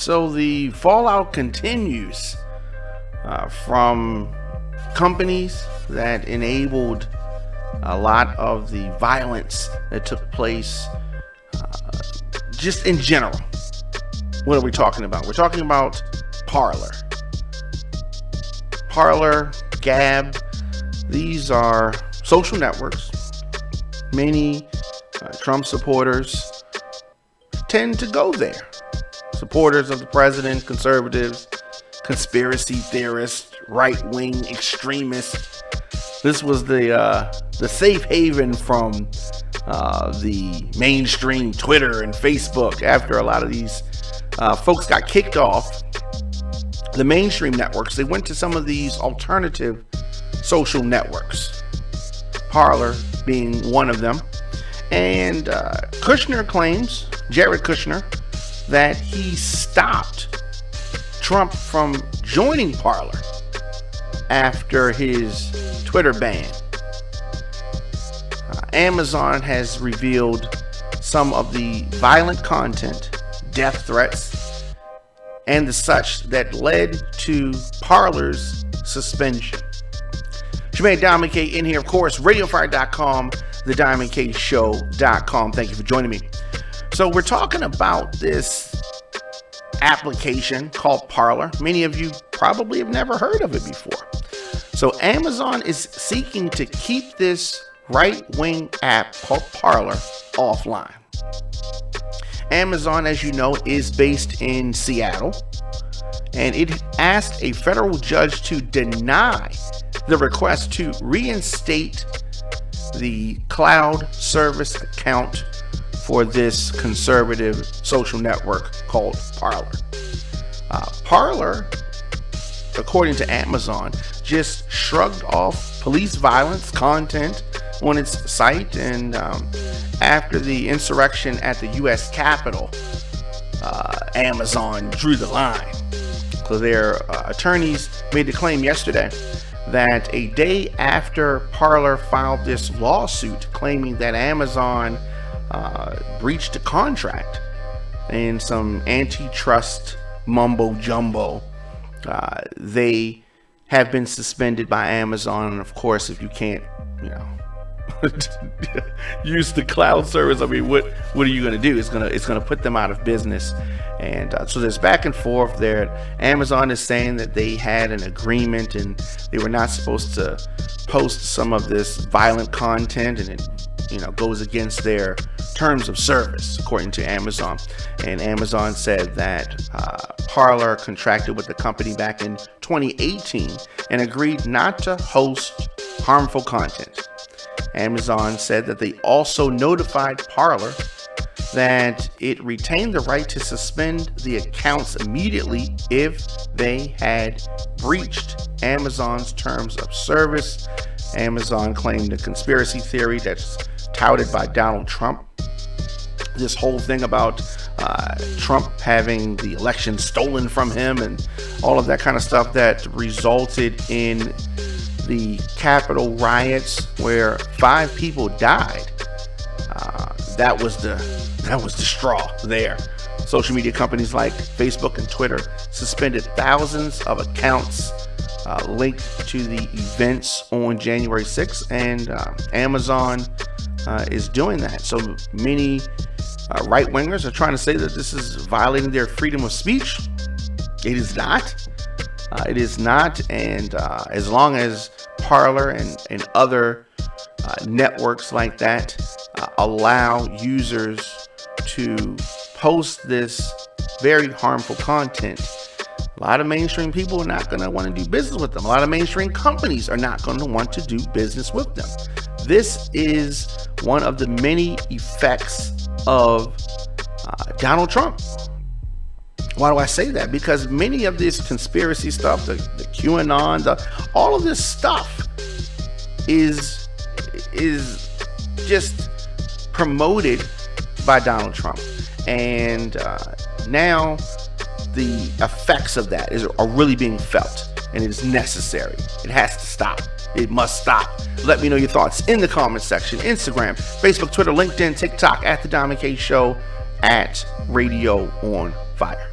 So the fallout continues from companies that enabled a lot of the violence that took place just in general. What are we talking about? We're talking about Parler. Parler, Gab, these are social networks. Many Trump supporters tend to go there. Supporters of the president, conservatives, conspiracy theorists, right-wing extremists. This was the safe haven from the mainstream Twitter and Facebook after a lot of these folks got kicked off the mainstream networks. They went to some of these alternative social networks, Parler being one of them. And Kushner claims, Jared Kushner, that he stopped Trump from joining Parler after his Twitter ban. Amazon has revealed some of the violent content, death threats, and the such that led to Parler's suspension. Jermaine Diamond K in here, of course, radiofire.com, thediamondkshow.com. Thank you for joining me. So we're talking about this application called Parler. Many of you probably have never heard of it before. So Amazon is seeking to keep this right-wing app called Parler offline. Amazon, as you know, is based in Seattle, and it asked a federal judge to deny the request to reinstate the cloud service account for this conservative social network called Parler. Parler, according to Amazon, just shrugged off police violence content on its site, and after the insurrection at the U.S. Capitol, Amazon drew the line. So their attorneys made the claim yesterday that a day after Parler filed this lawsuit claiming that Amazon breached a contract and some antitrust mumbo jumbo, they have been suspended by Amazon. And of course, if you can't, use the cloud service, I mean, what are you going to do? It's going to put them out of business. And so there's back and forth there. Amazon is saying that they had an agreement and they were not supposed to post some of this violent content, and it goes against their terms of service, according to Amazon. And Amazon said that Parler contracted with the company back in 2018 and agreed not to host harmful content. Amazon said that they also notified Parler that it retained the right to suspend the accounts immediately if they had breached Amazon's terms of service. Amazon claimed a conspiracy theory that's touted by Donald Trump. This whole thing about Trump having the election stolen from him and all of that kind of stuff that resulted in the Capitol riots where 5 people died. That was the straw there. Social media companies like Facebook and Twitter suspended thousands of accounts linked to the events on January 6th, and Amazon is doing that. So many right-wingers are trying to say that this is violating their freedom of speech. It is not. It is not. And as long as Parler and other networks like that allow users to post this very harmful content, a lot of mainstream people are not going to want to do business with them. A lot of mainstream companies are not going to want to do business with them. This is one of the many effects of Donald Trump. Why do I say that? Because many of this conspiracy stuff, the QAnon, all of this stuff is just promoted by Donald Trump. And now the effects of that are really being felt, and it is necessary. It has to stop. It must stop. Let me know your thoughts in the comment section. Instagram, Facebook, Twitter, LinkedIn, TikTok, at The Diamond K Show, at Radio on Fire.